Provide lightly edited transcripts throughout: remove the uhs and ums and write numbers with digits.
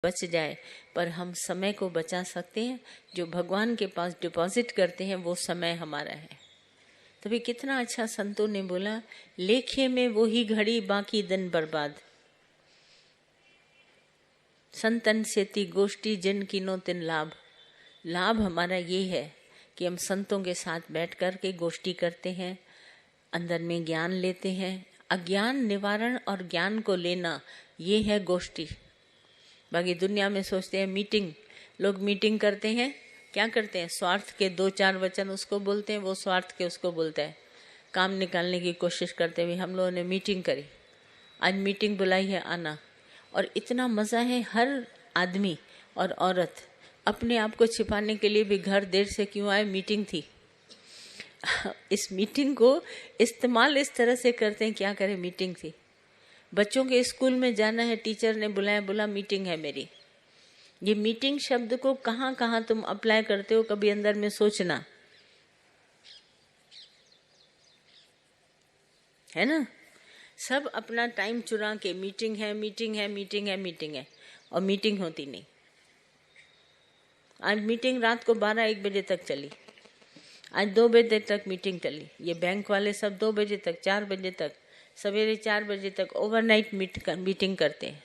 बच जाए, पर हम समय को बचा सकते हैं। जो भगवान के पास डिपॉजिट करते हैं वो समय हमारा है। तभी कितना अच्छा संतों ने बोला, लेखे में वो ही घड़ी बाकी दिन बर्बाद, संतन सेती गोष्ठी जिन कीनो तिन लाभ। लाभ हमारा ये है कि हम संतों के साथ बैठ कर के गोष्ठी करते हैं, अंदर में ज्ञान लेते हैं। अज्ञान निवारण और ज्ञान को लेना, ये है गोष्ठी। बाकी दुनिया में सोचते हैं मीटिंग, लोग मीटिंग करते हैं, क्या करते हैं, स्वार्थ के 2-4 वचन उसको बोलते हैं, वो स्वार्थ के उसको बोलता है, काम निकालने की कोशिश करते हुए। हम लोगों ने मीटिंग करी, आज मीटिंग बुलाई है, आना। और इतना मज़ा है, हर आदमी और औरत अपने आप को छिपाने के लिए भी घर देर से क्यों आए, मीटिंग थी। इस मीटिंग को इस्तेमाल इस तरह से करते हैं, क्या करें, मीटिंग थी। बच्चों के स्कूल में जाना है, टीचर ने बुलाया, बोला मीटिंग है मेरी। ये मीटिंग शब्द को कहाँ कहाँ तुम अप्लाई करते हो, कभी अंदर में सोचना, है ना। सब अपना टाइम चुरा के मीटिंग है, मीटिंग है, मीटिंग है, मीटिंग है, और मीटिंग होती नहीं। आज मीटिंग रात को 12-1 बजे तक चली, आज 2 बजे तक मीटिंग चली। ये बैंक वाले सब 2 बजे तक, 4 बजे तक, सवेरे 4 बजे तक ओवरनाइट मीटिंग करते हैं।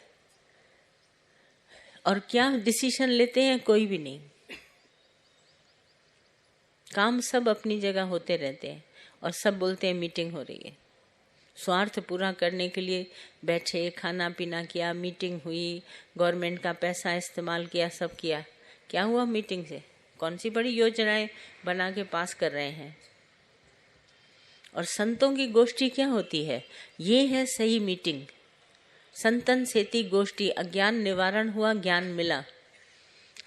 और क्या डिसीजन लेते हैं, कोई भी नहीं। काम सब अपनी जगह होते रहते हैं और सब बोलते हैं मीटिंग हो रही है। स्वार्थ पूरा करने के लिए बैठे, खाना पीना किया, मीटिंग हुई, गवर्नमेंट का पैसा इस्तेमाल किया, सब किया। क्या हुआ मीटिंग से? कौन सी बड़ी योजनाएं बना के पास कर रहे हैं। और संतों की गोष्ठी क्या होती है, ये है सही मीटिंग। संतन सेती गोष्ठी, अज्ञान निवारण हुआ, ज्ञान मिला,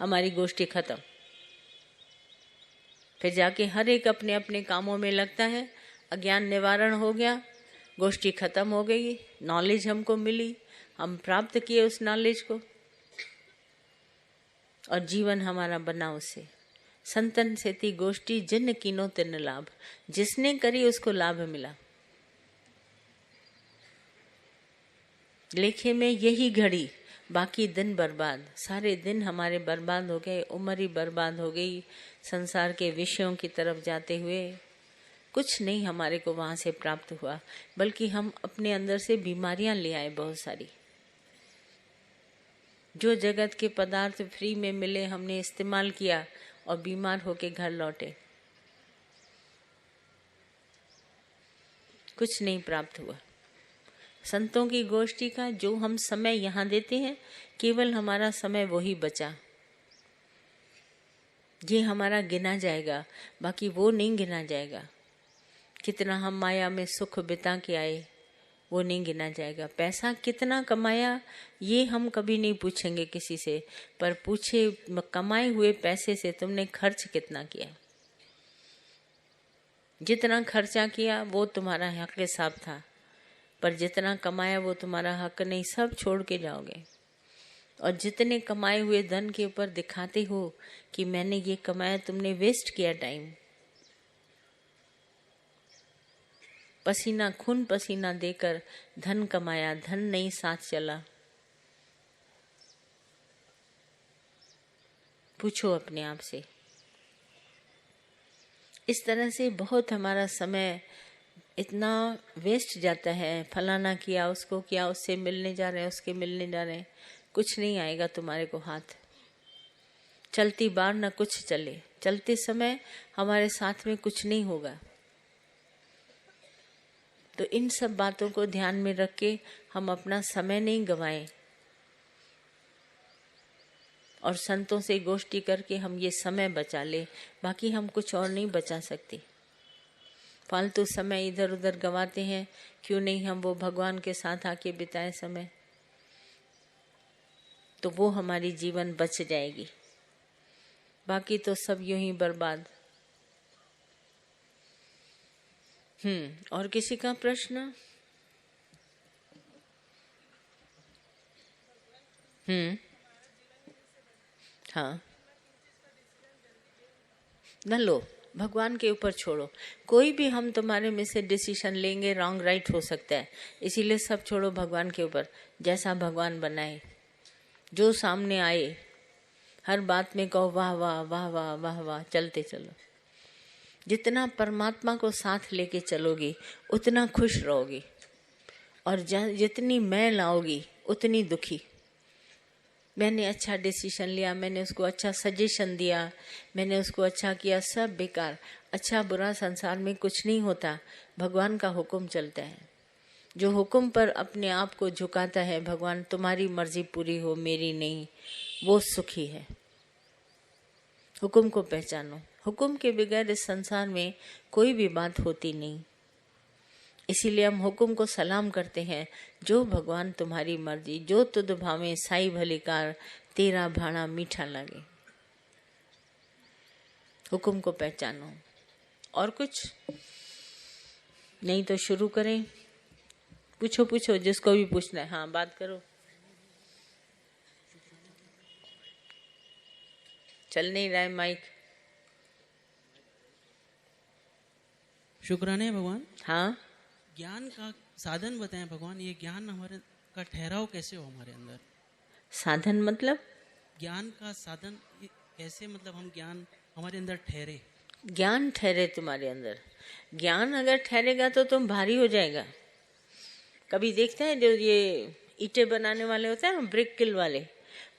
हमारी गोष्ठी खत्म। फिर जाके हर एक अपने अपने कामों में लगता है। अज्ञान निवारण हो गया, गोष्ठी खत्म हो गई, नॉलेज हमको मिली, हम प्राप्त किए उस नॉलेज को, और जीवन हमारा बना उससे। संतन सेती गोष्ठी जिन कीनो तिन लाभ, जिसने करी उसको लाभ मिला। लेखे में यही घड़ी बाकी दिन बर्बाद, सारे दिन हमारे बर्बाद हो गए, उम्र ही बर्बाद हो गई। संसार के विषयों की तरफ जाते हुए कुछ नहीं हमारे को वहां से प्राप्त हुआ, बल्कि हम अपने अंदर से बीमारियां ले आए बहुत सारी। जो जगत के पदार्थ फ्री में मिले हमने इस्तेमाल किया और बीमार होके घर लौटे, कुछ नहीं प्राप्त हुआ। संतों की गोष्ठी का जो हम समय यहाँ देते हैं, केवल हमारा समय वही बचा, ये हमारा गिना जाएगा, बाकी वो नहीं गिना जाएगा। कितना हम माया में सुख बिता के आए, वो नहीं गिना जाएगा। पैसा कितना कमाया, ये हम कभी नहीं पूछेंगे किसी से, पर पूछे कमाए हुए पैसे से तुमने खर्च कितना किया। जितना खर्चा किया वो तुम्हारा हक हिसाब था, पर जितना कमाया वो तुम्हारा हक नहीं, सब छोड़ के जाओगे। और जितने कमाए हुए धन के ऊपर दिखाते हो कि मैंने ये कमाया, तुमने वेस्ट किया टाइम, पसीना खून पसीना देकर धन कमाया, धन नहीं साथ चला। पूछो अपने आप से। इस तरह से बहुत हमारा समय इतना वेस्ट जाता है, फलाना किया, उसको किया, उससे मिलने जा रहे हैं, उसके मिलने जा रहे हैं, कुछ नहीं आएगा तुम्हारे को हाथ। चलती बार न कुछ चले, चलते समय हमारे साथ में कुछ नहीं होगा। तो इन सब बातों को ध्यान में रख के हम अपना समय नहीं गवाएं, और संतों से गोष्ठी करके हम ये समय बचा ले, बाकी हम कुछ और नहीं बचा सकते। फालतू समय इधर उधर गवाते हैं, क्यों नहीं हम वो भगवान के साथ आके बिताए समय, तो वो हमारी जीवन बच जाएगी। बाकी तो सब यूं ही बर्बाद। और किसी का प्रश्न? हाँ, न लो, भगवान के ऊपर छोड़ो। कोई भी हम तुम्हारे में से डिसीजन लेंगे, रॉन्ग राइट हो सकता है, इसीलिए सब छोड़ो भगवान के ऊपर, जैसा भगवान बनाए। जो सामने आए हर बात में कहो वाह वाह वाह वाह वाह वाह, चलते चलो। जितना परमात्मा को साथ लेके चलोगी उतना खुश रहोगी, और जितनी मैं लाओगी उतनी दुखी। मैंने अच्छा डिसीजन लिया, मैंने उसको अच्छा सजेशन दिया, मैंने उसको अच्छा किया, सब बेकार। अच्छा बुरा संसार में कुछ नहीं होता, भगवान का हुक्म चलता है। जो हुक्म पर अपने आप को झुकाता है, भगवान तुम्हारी मर्जी पूरी हो मेरी नहीं, वो सुखी है। हुक्म को पहचानो। हुक्म के बगैर इस संसार में कोई भी बात होती नहीं। इसीलिए हम हुक्म को सलाम करते हैं। जो भगवान तुम्हारी मर्जी, जो तुध भावे साई भलीकार, तेरा भाणा मीठा लगे। हुक्म को पहचानो। और कुछ नहीं तो शुरू करें। पूछो पूछो, जिसको भी पूछना है। हाँ, बात करो। चल नहीं रहा है माइक। शुक्राने हैं भगवान। हाँ, ज्ञान का साधन बताएं भगवान। ये ज्ञान हमारे का ठहराव कैसे हो हमारे अंदर? साधन मतलब ज्ञान का साधन कैसे, मतलब हम ज्ञान हमारे अंदर ठहरे। ज्ञान ठहरे तुम्हारे अंदर। ज्ञान अगर ठहरेगा तो तुम भारी हो जाएगा। कभी देखते हैं जो ये ईंटें बनाने वाले होते हैं ना, ब्रिक किल वाले,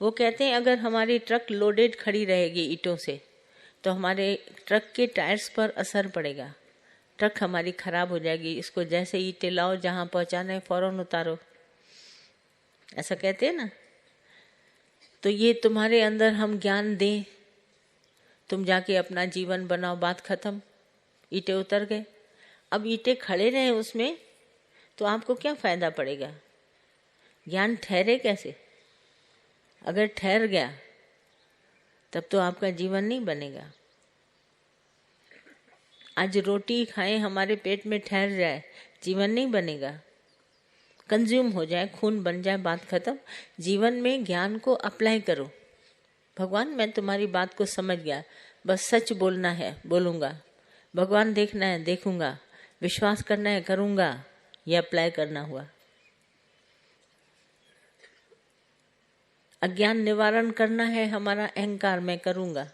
वो कहते हैं अगर हमारी ट्रक लोडेड खड़ी रहेगी ईंटों से तो हमारे ट्रक के टायर्स पर असर पड़ेगा, ट्रक हमारी खराब हो जाएगी। इसको जैसे ईंटें लाओ, जहाँ पहुँचाना है फौरन उतारो, ऐसा कहते हैं ना। तो ये तुम्हारे अंदर हम ज्ञान दें, तुम जाके अपना जीवन बनाओ, बात खत्म। ईंटें उतर गए। अब ईंटें खड़े रहे उसमें तो आपको क्या फायदा पड़ेगा? ज्ञान ठहरे कैसे? अगर ठहर गया तब तो आपका जीवन नहीं बनेगा। आज रोटी खाएं, हमारे पेट में ठहर जाए, जीवन नहीं बनेगा। कंज्यूम हो जाए, खून बन जाए, बात खत्म। जीवन में ज्ञान को अप्लाई करो। भगवान मैं तुम्हारी बात को समझ गया, बस सच बोलना है बोलूँगा, भगवान देखना है देखूंगा, विश्वास करना है करूँगा, ये अप्लाई करना हुआ। अज्ञान निवारण करना है हमारा अहंकार, मैं करूँगा।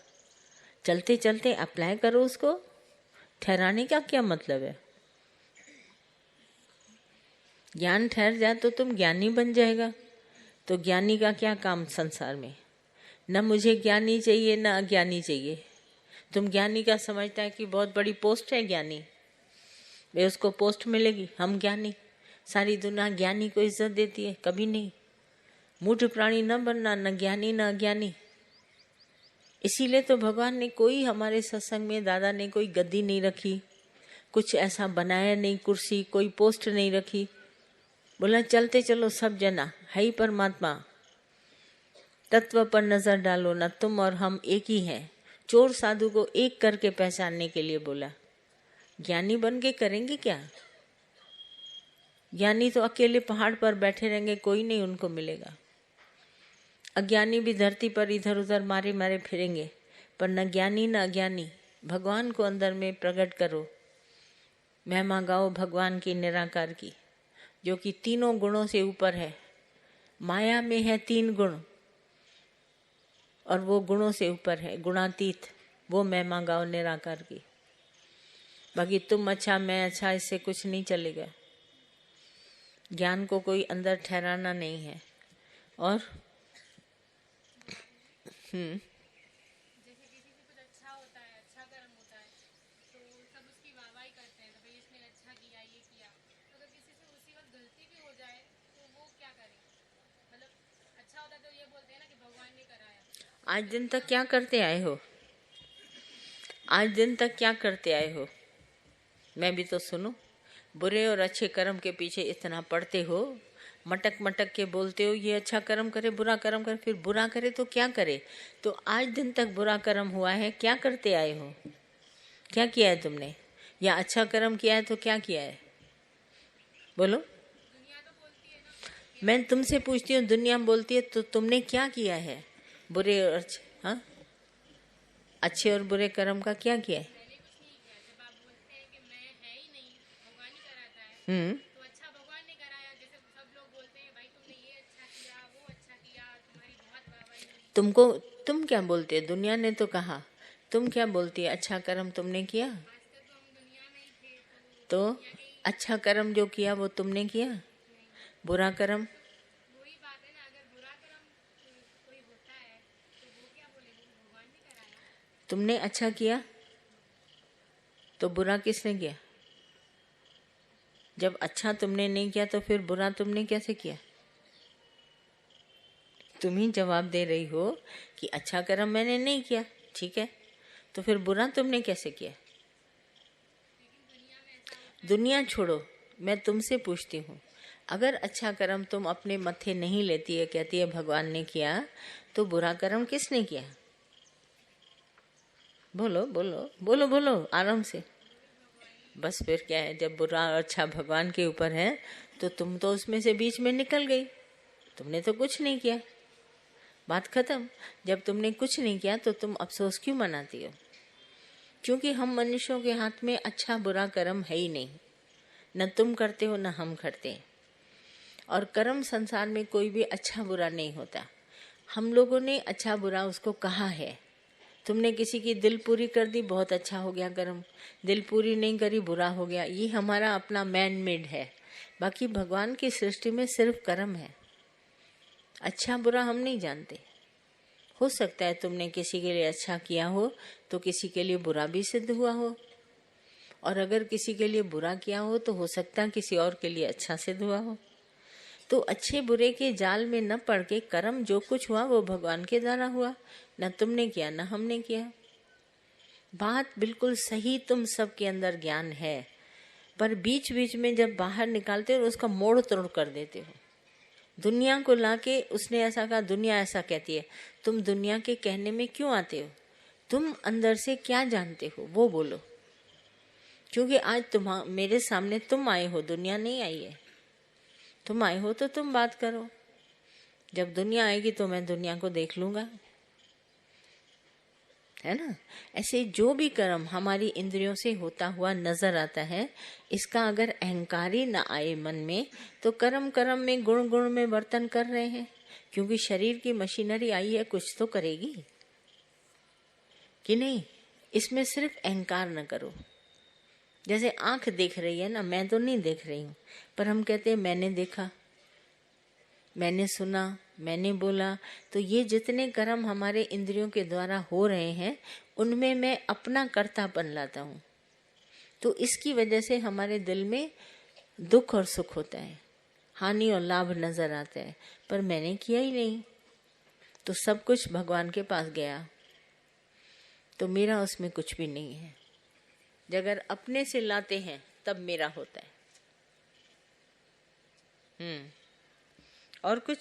चलते चलते अप्लाई करो उसको। ठहराने का क्या मतलब है? ज्ञान ठहर जाए तो तुम ज्ञानी बन जाएगा। तो ज्ञानी का क्या काम संसार में? न मुझे ज्ञानी चाहिए न अज्ञानी चाहिए। तुम ज्ञानी का समझता है कि बहुत बड़ी पोस्ट है ज्ञानी, वे उसको पोस्ट मिलेगी, हम ज्ञानी। सारी दुनिया ज्ञानी को इज्जत देती है, कभी नहीं। मूढ़ प्राणी न बनना, न ज्ञानी न अज्ञानी। इसीलिए तो भगवान ने कोई, हमारे सत्संग में दादा ने कोई गद्दी नहीं रखी, कुछ ऐसा बनाया नहीं, कुर्सी, कोई पोस्ट नहीं रखी। बोला चलते चलो सब जना, है ही परमात्मा। तत्व पर नजर डालो, न तुम और हम एक ही हैं। चोर साधु को एक करके पहचानने के लिए बोला। ज्ञानी बन के करेंगे क्या? ज्ञानी तो अकेले पहाड़ पर बैठे रहेंगे, कोई नहीं उनको मिलेगा। अज्ञानी भी धरती पर इधर उधर मारे मारे फिरेंगे, पर न ज्ञानी न अज्ञानी। भगवान को अंदर में प्रकट करो। महिमा गाओ भगवान की निराकार की, जो कि तीनों गुणों से ऊपर है। माया में है 3 गुण और वो गुणों से ऊपर है, गुणातीत। वो महिमा गाओ निराकार की। बाकी तुम अच्छा मैं अच्छा, इससे कुछ नहीं चलेगा। ज्ञान को कोई अंदर ठहराना नहीं है। और जैसे किसी से कुछ अच्छा होता है, अच्छा कर्म होता है, तो सब उसकी वाहवाही करते हैं, तो भाई इसने अच्छा किया, ये किया। तो अगर किसी से उसी वक्त गलती भी हो जाए तो वो क्या करे? मतलब अच्छा होता है तो ये बोलते हैं ना कि भगवान ने कराया। आज दिन तक क्या करते आए हो? आज दिन तक क्या करते आए हो? मैं भी तो सुनूं। बुरे और अच्छे कर्म के पीछे इतना पड़ते हो, मटक मटक के बोलते हो ये अच्छा कर्म करे बुरा कर्म करे, फिर बुरा करे तो क्या करे? तो आज दिन तक बुरा कर्म हुआ है, क्या करते आए हो? क्या किया है तुमने? या अच्छा कर्म किया है तो क्या किया है? बोलो। दुनिया तो बोलती है ना। मैं तुमसे पूछती हूँ, दुनिया बोलती है तो तुमने क्या किया है? बुरे और अच्छे, हाँ, अच्छे और बुरे कर्म का क्या किया है? मैंने कुछ नहीं किया। जब आप बोलते हैं कि मैं है ही नहीं, भगवान ही कराता है, तो अच्छा भगवान ने कराया। जैसे सब लोग बोलते हैं भाई तुमने ये अच्छा किया, वो अच्छा किया, तुम्हारी बहुत तुमको, तुम क्या बोलते हो? दुनिया ने तो कहा, तुम क्या बोलती है? अच्छा कर्म तुमने किया तो अच्छा कर्म जो किया वो तुमने किया, बुरा कर्म वही बात है ना, अगर बुरा कर्म कोई होता है तो वो क्या बोलेंगे, भगवान ने कराया। तुमने अच्छा किया तो बुरा किसने किया? जब अच्छा तुमने नहीं किया तो फिर बुरा तुमने कैसे किया? तुम ही जवाब दे रही हो कि अच्छा कर्म मैंने नहीं किया, ठीक है, तो फिर बुरा तुमने कैसे किया? दुनिया छोड़ो, मैं तुमसे पूछती हूँ, अगर अच्छा कर्म तुम अपने मत्थे नहीं लेती है, कहती है भगवान ने किया, तो बुरा कर्म किसने किया? बोलो बोलो बोलो बोलो आराम से। बस फिर क्या है, जब बुरा और अच्छा भगवान के ऊपर है तो तुम तो उसमें से बीच में निकल गई, तुमने तो कुछ नहीं किया, बात खत्म। जब तुमने कुछ नहीं किया तो तुम अफसोस क्यों मनाती हो? क्योंकि हम मनुष्यों के हाथ में अच्छा बुरा कर्म है ही नहीं, न तुम करते हो न हम करते हैं। और कर्म संसार में कोई भी अच्छा बुरा नहीं होता, हम लोगों ने अच्छा बुरा उसको कहा है। तुमने किसी की दिल पूरी कर दी, बहुत अच्छा हो गया कर्म, दिल पूरी नहीं करी, बुरा हो गया, ये हमारा अपना मैन मेड है। बाकी भगवान की सृष्टि में सिर्फ कर्म है, अच्छा बुरा हम नहीं जानते। हो सकता है तुमने किसी के लिए अच्छा किया हो तो किसी के लिए बुरा भी सिद्ध हुआ हो, और अगर किसी के लिए बुरा किया हो तो हो सकता है किसी और के लिए अच्छा सिद्ध हुआ हो। तो अच्छे बुरे के जाल में न पड़ के कर्म जो कुछ हुआ वो भगवान के द्वारा हुआ, न तुमने किया न हमने किया। बात बिल्कुल सही, तुम सबके अंदर ज्ञान है, पर बीच बीच में जब बाहर निकालते हो उसका मोड़ तोड़ कर देते हो। दुनिया को लाके उसने ऐसा कहा, दुनिया ऐसा कहती है, तुम दुनिया के कहने में क्यों आते हो? तुम अंदर से क्या जानते हो वो बोलो। क्योंकि आज तुम मेरे सामने तुम आए हो, दुनिया नहीं आई है। तुम आए हो तो तुम बात करो, जब दुनिया आएगी तो मैं दुनिया को देख लूंगा, है ना। ऐसे जो भी कर्म हमारी इंद्रियों से होता हुआ नजर आता है, इसका अगर अहंकार ही न आए मन में तो कर्म कर्म में गुण गुण में वर्तन कर रहे हैं। क्योंकि शरीर की मशीनरी आई है, कुछ तो करेगी कि नहीं। इसमें सिर्फ अहंकार न करो। जैसे आंख देख रही है ना, मैं तो नहीं देख रही हूँ, पर हम कहते हैं मैंने देखा, मैंने सुना, मैंने बोला। तो ये जितने कर्म हमारे इंद्रियों के द्वारा हो रहे हैं उनमें मैं अपना कर्तापन लाता हूँ, तो इसकी वजह से हमारे दिल में दुख और सुख होता है, हानि और लाभ नजर आता है, पर मैंने किया ही नहीं, तो सब कुछ भगवान के पास गया, तो मेरा उसमें कुछ भी नहीं है। अगर अपने से लाते हैं तब मेरा होता है। और कुछ?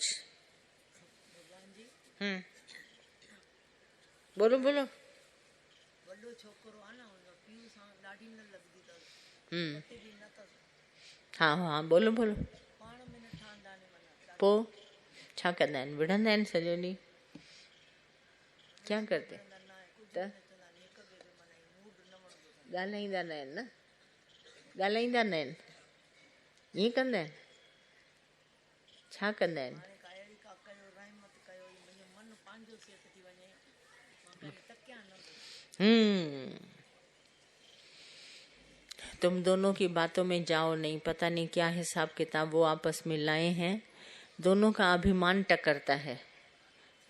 बोलो बोलो। हाँ हाँ बोलो बोलो। पो छा कंदा आहिनि, विढ़ंदा आहिनि सॼो ॾींहुं, क्या करते? त ॻाल्हाईंदा न आहिनि न, ॻाल्हाईंदा न आहिनि, ईअं कंदा आहिनि, छा कंदा आहिनि? तुम दोनों की बातों में जाओ नहीं, पता नहीं क्या हिसाब किताब वो आपस में लाए हैं। दोनों का अभिमान टकरता है,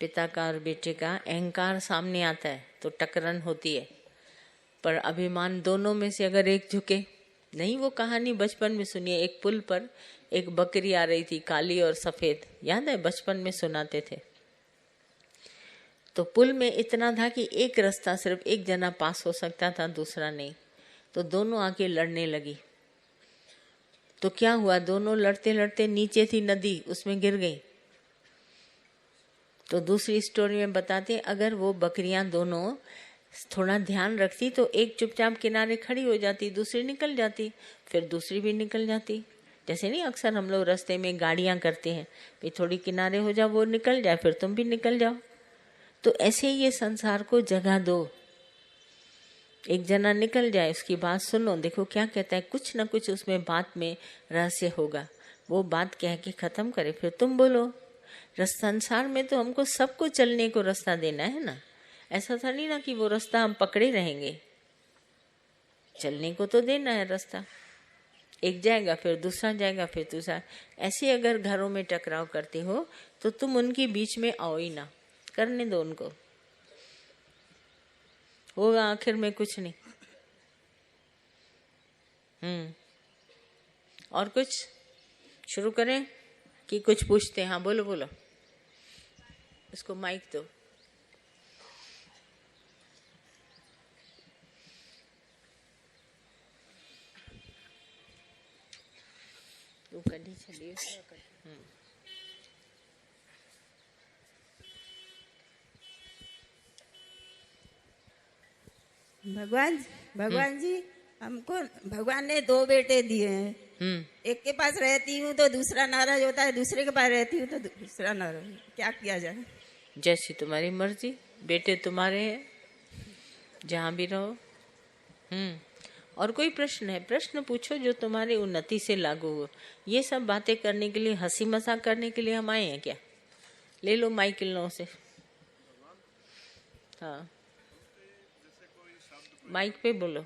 पिता का और बेटे का अहंकार सामने आता है तो टकरान होती है, पर अभिमान दोनों में से अगर एक झुके नहीं। वो कहानी बचपन में सुनिए, एक पुल पर एक बकरी आ रही थी, काली और सफेद, याद है बचपन में सुनाते थे। तो पुल में इतना था कि एक रास्ता सिर्फ एक जना पास हो सकता था, दूसरा नहीं, तो दोनों आके लड़ने लगी। तो क्या हुआ, दोनों लड़ते लड़ते, नीचे थी नदी उसमें गिर गई। तो दूसरी स्टोरी में बताते, अगर वो बकरियां दोनों थोड़ा ध्यान रखती तो एक चुपचाप किनारे खड़ी हो जाती, दूसरी निकल जाती, फिर दूसरी भी निकल जाती। जैसे नहीं अक्सर हम लोग रास्ते में गाड़ियां करते हैं, भाई थोड़ी किनारे हो जाओ, वो निकल जाए फिर तुम भी निकल जाओ। तो ऐसे ही ये संसार को जगह दो, एक जना निकल जाए, उसकी बात सुनो, देखो क्या कहता है, कुछ ना कुछ उसमें बात में रहस्य होगा, वो बात कह के खत्म करे, फिर तुम बोलो। संसार में तो हमको सबको चलने को रास्ता देना है ना। ऐसा था नहीं ना कि वो रास्ता हम पकड़े रहेंगे, चलने को तो देना है रास्ता। एक जाएगा फिर दूसरा जाएगा फिर दूसरा। ऐसे अगर घरों में टकराव करते हो तो तुम उनके बीच में आओ ही ना, करने दो उनको, होगा आखिर में कुछ नहीं। और कुछ शुरू करें कि कुछ पूछते हैं? हाँ बोलो बोलो, इसको माइक दो। तू कढ़ी चलिए। भगवान जी, हमको भगवान ने 2 बेटे दिए हैं। एक के पास रहती हूँ तो दूसरा नाराज होता है, दूसरे के पास रहती हूँ तो दूसरा नाराज। क्या किया जाए? जैसी तुम्हारी मर्जी, बेटे तुम्हारे हैं, जहाँ भी रहो। और कोई प्रश्न है? प्रश्न पूछो जो तुम्हारी उन्नति से लागू हो। ये सब बातें करने के लिए, हंसी मजाक करने के लिए हम आए हैं क्या? ले लो माइक इन लोगों से। हाँ माइक पे बोलो,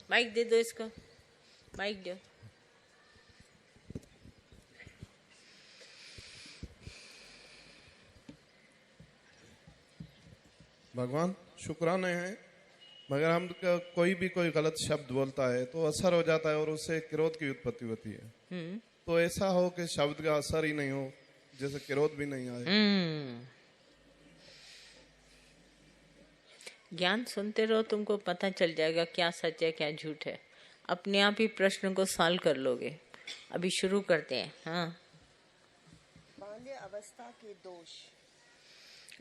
माइक दे दो इसको, माइक दो। भगवान शुक्राने हैं, मगर हम कोई भी कोई गलत शब्द बोलता है तो असर हो जाता है और उससे क्रोध की उत्पत्ति होती है। तो ऐसा हो कि शब्द का असर ही नहीं हो, जैसे क्रोध भी नहीं आए। ज्ञान सुनते रहो, तुमको पता चल जाएगा क्या सच है क्या झूठ है। अपने आप ही प्रश्न को सॉल्व कर लोगे। अभी शुरू करते हैं। हाँ, बाल्य अवस्था के दोष।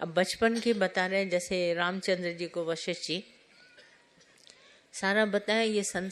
अब बचपन के बता रहे हैं, जैसे रामचंद्र जी को वशिष्ठ जी सारा बताया। ये संसार